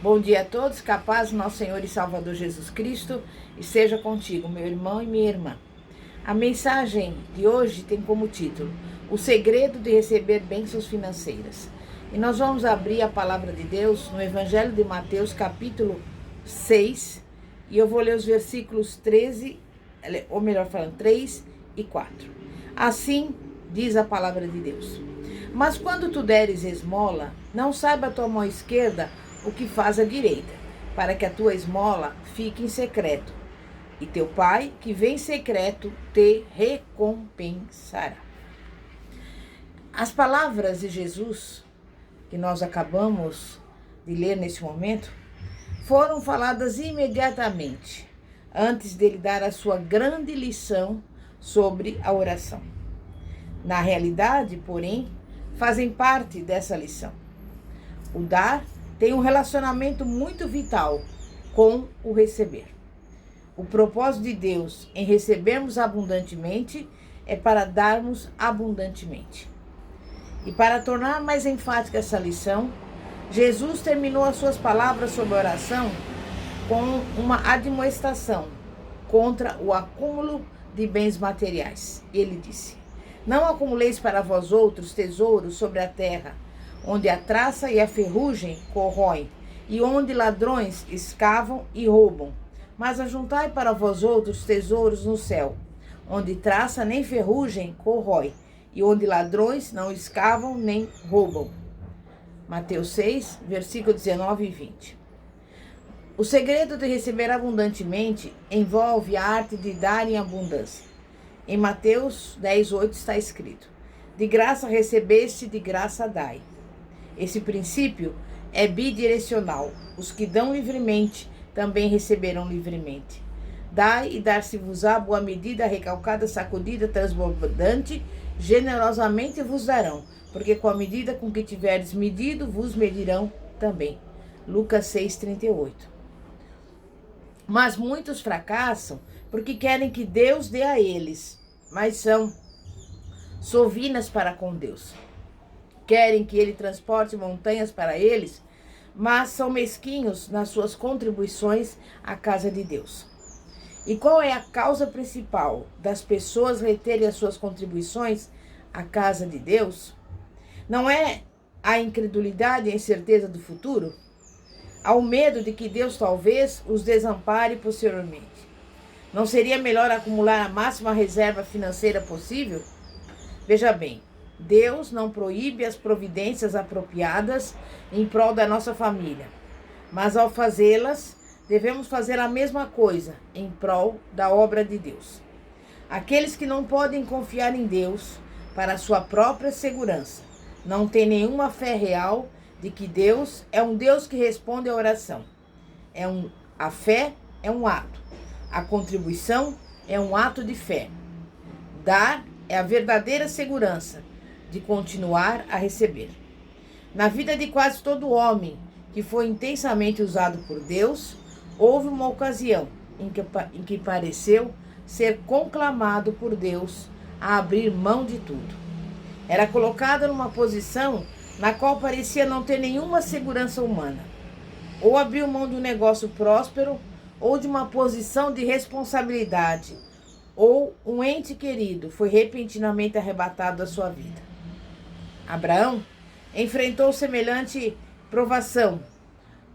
Bom dia a todos, que a paz do nosso Senhor e Salvador Jesus Cristo esteja contigo, meu irmão e minha irmã. A mensagem de hoje tem como título: O segredo de receber bênçãos financeiras. E nós vamos abrir a palavra de Deus no Evangelho de Mateus, capítulo 6, e eu vou ler os versículos 13, ou melhor falando, 3 e 4. Assim diz a palavra de Deus: Mas quando tu deres esmola, não saiba a tua mão esquerda o que faz a direita, para que a tua esmola fique em secreto, e teu pai, que vem em secreto, te recompensará. As palavras de Jesus, que nós acabamos de ler nesse momento, foram faladas imediatamente, antes dele dar a sua grande lição sobre a oração. Na realidade, porém, fazem parte dessa lição. O dar tem um relacionamento muito vital com o receber. O propósito de Deus em recebermos abundantemente é para darmos abundantemente. E para tornar mais enfática essa lição, Jesus terminou as suas palavras sobre a oração com uma admoestação contra o acúmulo de bens materiais. Ele disse: Não acumuleis para vós outros tesouros sobre a terra, onde a traça e a ferrugem corroem, e onde ladrões escavam e roubam. Mas ajuntai para vós outros tesouros no céu, onde traça nem ferrugem corrói, e onde ladrões não escavam nem roubam. Mateus 6, versículo 19 e 20. O segredo de receber abundantemente envolve a arte de dar em abundância. Em Mateus 10, 8 está escrito: De graça recebeste, de graça dai. Esse princípio é bidirecional. Os que dão livremente também receberão livremente. Dai e dar-se-vos-á boa medida, recalcada, sacudida, transbordante, generosamente vos darão, porque com a medida com que tiveres medido, vos medirão também. Lucas 6,38. Mas muitos fracassam porque querem que Deus dê a eles, mas são sovinas para com Deus. Querem que ele transporte montanhas para eles, mas são mesquinhos nas suas contribuições à casa de Deus. E qual é a causa principal das pessoas reterem as suas contribuições à casa de Deus? Não é a incredulidade e a incerteza do futuro? Há o medo de que Deus talvez os desampare posteriormente. Não seria melhor acumular a máxima reserva financeira possível? Veja bem, Deus não proíbe as providências apropriadas em prol da nossa família, mas ao fazê-las, devemos fazer a mesma coisa em prol da obra de Deus. Aqueles que não podem confiar em Deus para a sua própria segurança, não têm nenhuma fé real de que Deus é um Deus que responde à oração. A fé é um ato, a contribuição é um ato de fé. Dar é a verdadeira segurança de continuar a receber. Na vida de quase todo homem que foi intensamente usado por Deus, houve uma ocasião em que pareceu ser conclamado por Deus a abrir mão de tudo. Era colocado numa posição na qual parecia não ter nenhuma segurança humana. Ou abriu mão de um negócio próspero, ou de uma posição de responsabilidade, ou um ente querido foi repentinamente arrebatado da sua vida. Abraão enfrentou semelhante provação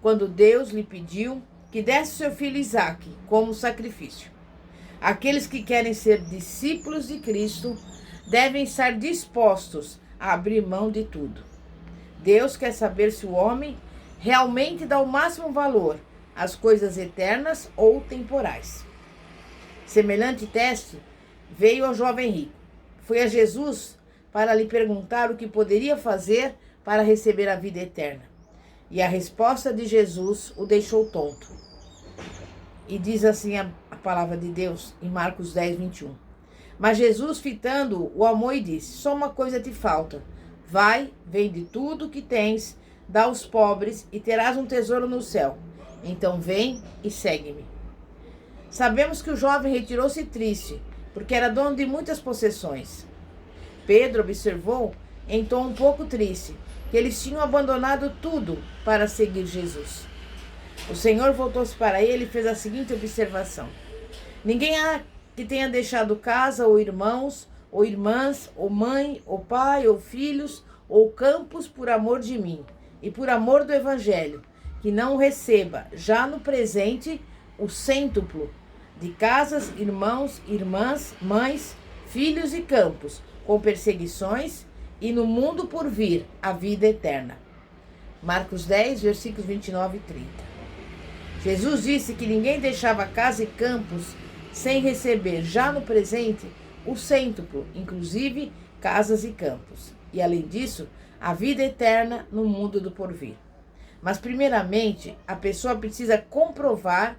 quando Deus lhe pediu que desse seu filho Isaque como sacrifício. Aqueles que querem ser discípulos de Cristo devem estar dispostos a abrir mão de tudo. Deus quer saber se o homem realmente dá o máximo valor às coisas eternas ou temporais. Semelhante teste veio ao jovem rico. Foi a Jesus para lhe perguntar o que poderia fazer para receber a vida eterna. E a resposta de Jesus o deixou tonto. E diz assim a palavra de Deus em Marcos 10, 21. Mas Jesus, fitando, o amou e disse: Só uma coisa te falta. Vai, vende tudo o que tens, dá aos pobres e terás um tesouro no céu. Então vem e segue-me. Sabemos que o jovem retirou-se triste, porque era dono de muitas possessões. Pedro observou, em tom um pouco triste, que eles tinham abandonado tudo para seguir Jesus. O Senhor voltou-se para ele e fez a seguinte observação: ninguém há que tenha deixado casa, ou irmãos, ou irmãs, ou mãe, ou pai, ou filhos, ou campos por amor de mim e por amor do Evangelho, que não receba, já no presente, o cêntuplo de casas, irmãos, irmãs, mães, filhos e campos, com perseguições, e no mundo por vir a vida eterna. Marcos 10, versículos 29 e 30. Jesus disse que ninguém deixava casa e campos sem receber, já no presente, o cêntuplo, inclusive casas e campos. E, além disso, a vida eterna no mundo do porvir. Mas, primeiramente, a pessoa precisa comprovar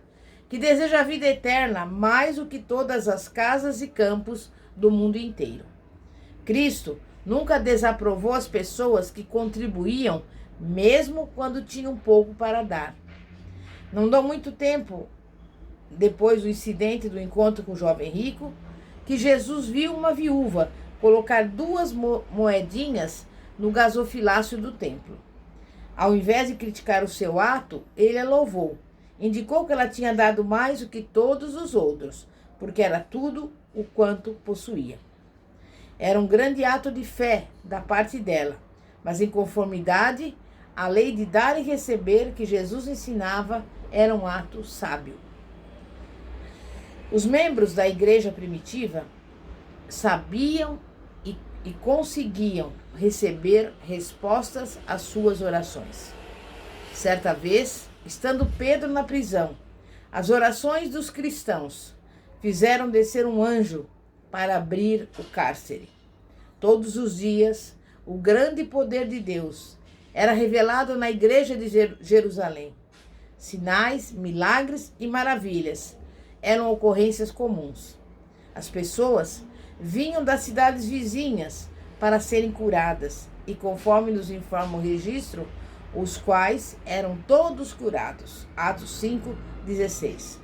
que deseja a vida eterna mais do que todas as casas e campos do mundo inteiro. Cristo nunca desaprovou as pessoas que contribuíam, mesmo quando tinham pouco para dar. Não deu muito tempo depois do incidente do encontro com o jovem rico, que Jesus viu uma viúva colocar 2 moedinhas no gasofilácio do templo. Ao invés de criticar o seu ato, ele a louvou. Indicou que ela tinha dado mais do que todos os outros, porque era tudo o quanto possuía. Era um grande ato de fé da parte dela, mas em conformidade à lei de dar e receber que Jesus ensinava, era um ato sábio. Os membros da igreja primitiva sabiam e conseguiam receber respostas às suas orações. Certa vez, estando Pedro na prisão, as orações dos cristãos fizeram descer um anjo para abrir o cárcere. Todos os dias, o grande poder de Deus era revelado na igreja de Jerusalém. Sinais, milagres e maravilhas eram ocorrências comuns. As pessoas vinham das cidades vizinhas para serem curadas e, conforme nos informa o registro, os quais eram todos curados. Atos 5:16.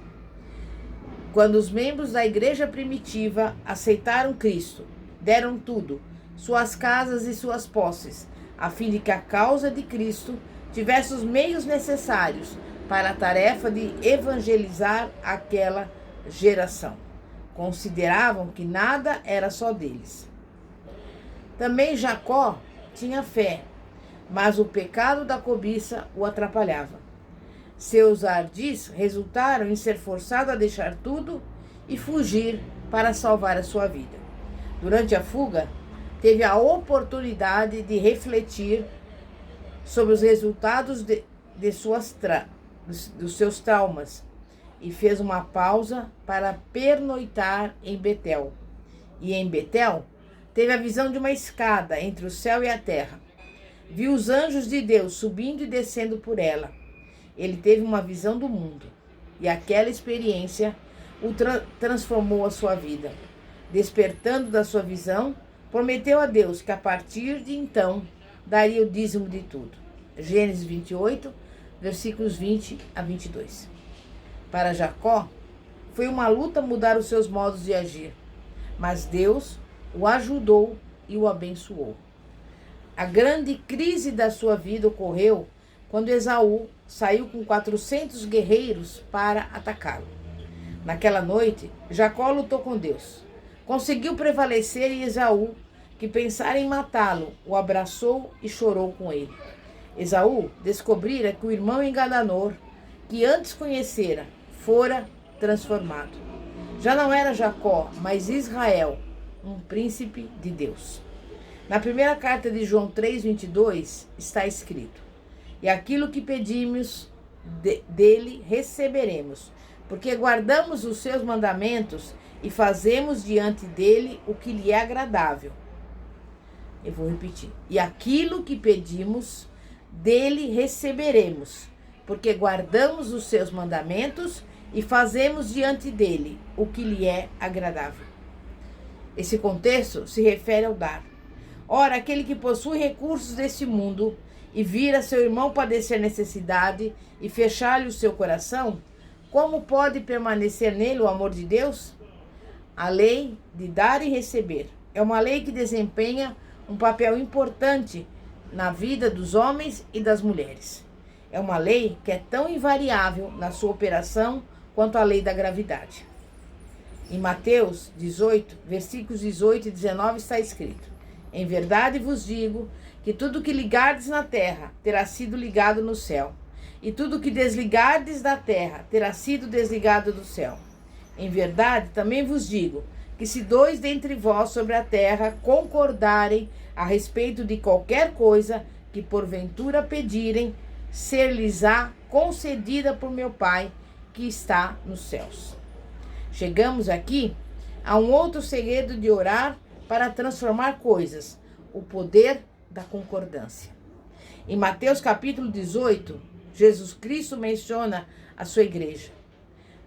Quando os membros da igreja primitiva aceitaram Cristo, deram tudo, suas casas e suas posses, a fim de que a causa de Cristo tivesse os meios necessários para a tarefa de evangelizar aquela geração. Consideravam que nada era só deles. Também Jacó tinha fé, mas o pecado da cobiça o atrapalhava. Seus ardis resultaram em ser forçado a deixar tudo e fugir para salvar a sua vida. Durante a fuga, teve a oportunidade de refletir sobre os resultados dos seus traumas e fez uma pausa para pernoitar em Betel. E em Betel, teve a visão de uma escada entre o céu e a terra. Viu os anjos de Deus subindo e descendo por ela. Ele teve uma visão do mundo, e aquela experiência o transformou a sua vida. Despertando da sua visão, prometeu a Deus que a partir de então daria o dízimo de tudo. Gênesis 28, versículos 20 a 22. Para Jacó, foi uma luta mudar os seus modos de agir, mas Deus o ajudou e o abençoou. A grande crise da sua vida ocorreu quando Esaú saiu com 400 guerreiros para atacá-lo. Naquela noite, Jacó lutou com Deus. Conseguiu prevalecer e Esaú, que pensara em matá-lo, o abraçou e chorou com ele. Esaú descobrira que o irmão enganador, que antes conhecera, fora transformado. Já não era Jacó, mas Israel, um príncipe de Deus. Na primeira carta de João 3:22 está escrito: e aquilo que pedimos dele receberemos, porque guardamos os seus mandamentos e fazemos diante dele o que lhe é agradável. Eu vou repetir. E aquilo que pedimos dele receberemos, porque guardamos os seus mandamentos e fazemos diante dele o que lhe é agradável. Esse contexto se refere ao dar. Ora, aquele que possui recursos deste mundo e vira seu irmão padecer necessidade e fechar-lhe o seu coração, como pode permanecer nele o amor de Deus? A lei de dar e receber é uma lei que desempenha um papel importante na vida dos homens e das mulheres. É uma lei que é tão invariável na sua operação quanto a lei da gravidade. Em Mateus 18, versículos 18 e 19 está escrito: Em verdade vos digo que tudo que ligardes na terra terá sido ligado no céu, e tudo que desligardes da terra terá sido desligado do céu. Em verdade também vos digo que se dois dentre vós sobre a terra concordarem a respeito de qualquer coisa que porventura pedirem, ser-lhes-á concedida por meu Pai que está nos céus. Chegamos aqui a um outro segredo de orar para transformar coisas: o poder da concordância. Em Mateus capítulo 18, Jesus Cristo menciona a sua igreja.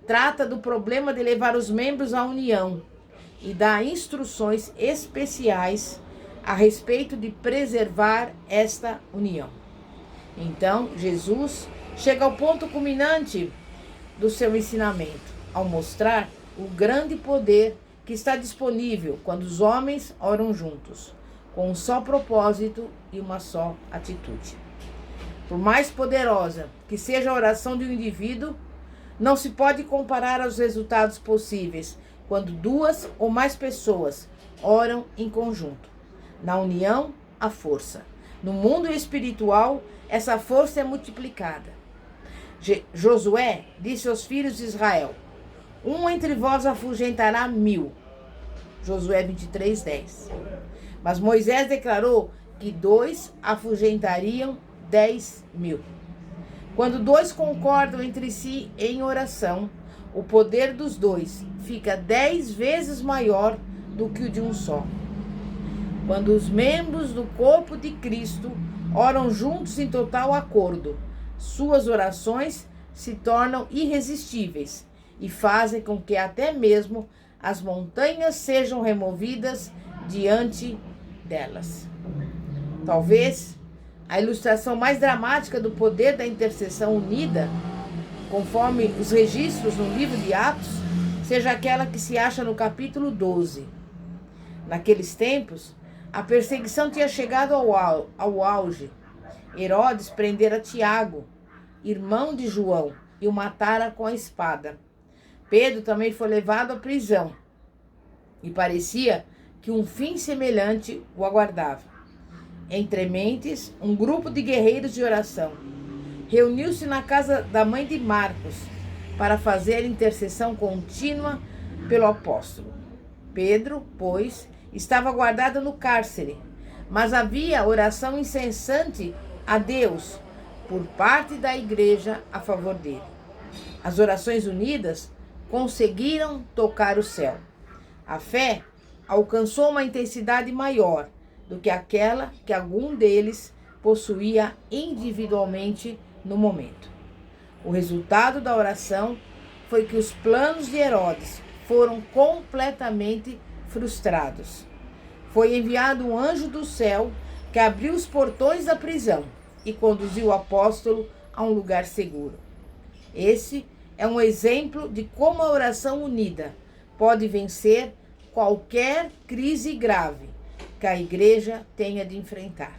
Trata do problema de levar os membros à união e dá instruções especiais a respeito de preservar esta união. Então, Jesus chega ao ponto culminante do seu ensinamento, ao mostrar o grande poder que está disponível quando os homens oram juntos, com um só propósito e uma só atitude. Por mais poderosa que seja a oração de um indivíduo, não se pode comparar aos resultados possíveis quando duas ou mais pessoas oram em conjunto. Na união, há força. No mundo espiritual, essa força é multiplicada. Josué disse aos filhos de Israel: um entre vós afugentará 1000. Josué 23:10. Mas Moisés declarou que 2 afugentariam 10.000. Quando 2 concordam entre si em oração, o poder dos 2 fica 10 vezes maior do que o de um só. Quando os membros do corpo de Cristo oram juntos em total acordo, suas orações se tornam irresistíveis e fazem com que até mesmo as montanhas sejam removidas diante delas. Talvez a ilustração mais dramática do poder da intercessão unida, conforme os registros no livro de Atos, seja aquela que se acha no capítulo 12. Naqueles tempos, a perseguição tinha chegado ao auge. Herodes prendera Tiago, irmão de João, e o matara com a espada. Pedro também foi levado à prisão, e parecia que um fim semelhante o aguardava. Entre mentes, um grupo de guerreiros de oração reuniu-se na casa da mãe de Marcos para fazer intercessão contínua pelo apóstolo. Pedro, pois, estava guardado no cárcere, mas havia oração incessante a Deus por parte da igreja a favor dele. As orações unidas conseguiram tocar o céu. A fé alcançou uma intensidade maior do que aquela que algum deles possuía individualmente no momento. O resultado da oração foi que os planos de Herodes foram completamente frustrados. Foi enviado um anjo do céu que abriu os portões da prisão e conduziu o apóstolo a um lugar seguro. Esse é um exemplo de como a oração unida pode vencer qualquer crise grave que a igreja tenha de enfrentar.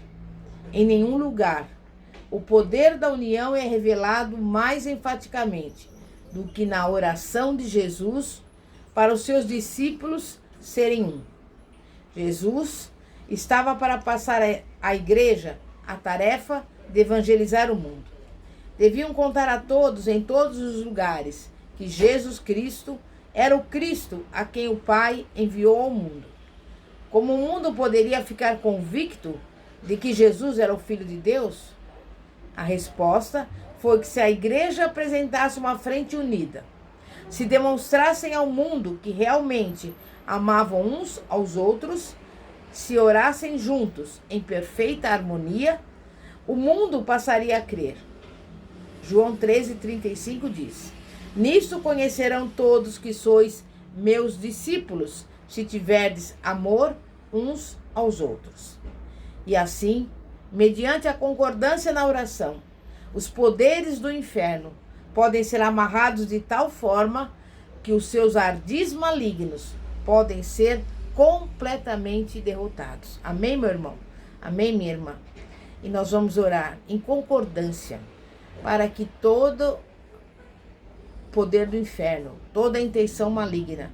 Em nenhum lugar o poder da união é revelado mais enfaticamente do que na oração de Jesus para os seus discípulos serem um. Jesus estava para passar à igreja a tarefa de evangelizar o mundo. Deviam contar a todos, em todos os lugares, que Jesus Cristo era o Cristo a quem o Pai enviou ao mundo. Como o mundo poderia ficar convicto de que Jesus era o Filho de Deus? A resposta foi que se a igreja apresentasse uma frente unida, se demonstrassem ao mundo que realmente amavam uns aos outros, se orassem juntos em perfeita harmonia, o mundo passaria a crer. João 13:35 diz: Nisto conhecerão todos que sois meus discípulos, se tiverdes amor uns aos outros. E assim, mediante a concordância na oração, os poderes do inferno podem ser amarrados de tal forma que os seus ardis malignos podem ser completamente derrotados. Amém, meu irmão? Amém, minha irmã? E nós vamos orar em concordância, para que todo poder do inferno, toda intenção maligna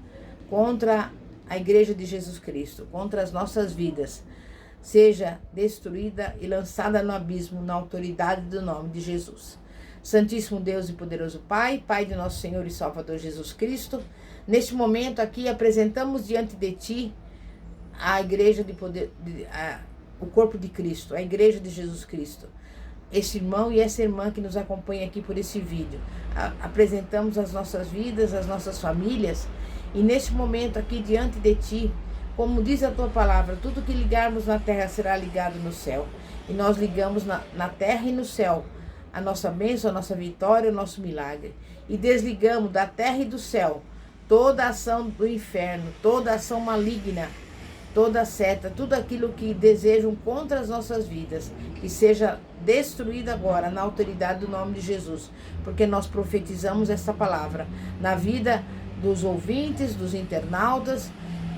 contra a Igreja de Jesus Cristo, contra as nossas vidas, seja destruída e lançada no abismo na autoridade do nome de Jesus. Santíssimo Deus e poderoso Pai, Pai de nosso Senhor e Salvador Jesus Cristo, neste momento aqui apresentamos diante de Ti a Igreja de poder, o corpo de Cristo, a Igreja de Jesus Cristo. Esse irmão e essa irmã que nos acompanha aqui por esse vídeo. Apresentamos as nossas vidas, as nossas famílias, e neste momento aqui diante de Ti, como diz a Tua palavra, tudo que ligarmos na terra será ligado no céu. E nós ligamos na terra e no céu a nossa bênção, a nossa vitória, o nosso milagre. E desligamos da terra e do céu toda ação do inferno, toda ação maligna, toda seta, tudo aquilo que desejam contra as nossas vidas, que seja destruído agora na autoridade do nome de Jesus, porque nós profetizamos essa palavra na vida dos ouvintes, dos internautas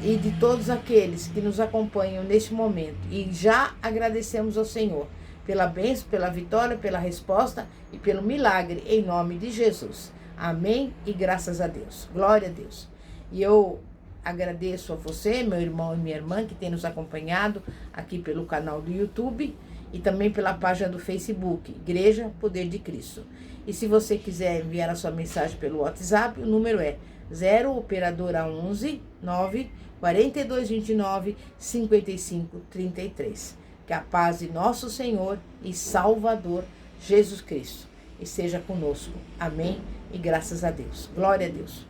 e de todos aqueles que nos acompanham neste momento. E já agradecemos ao Senhor pela bênção, pela vitória, pela resposta e pelo milagre, em nome de Jesus. Amém e graças a Deus. Glória a Deus. E eu agradeço a você, meu irmão e minha irmã, que tem nos acompanhado aqui pelo canal do YouTube e também pela página do Facebook, Igreja Poder de Cristo. E se você quiser enviar a sua mensagem pelo WhatsApp, o número é 0 operadora 11 9 4229 5533. Que a paz de nosso Senhor e Salvador Jesus Cristo esteja conosco. Amém e graças a Deus. Glória a Deus.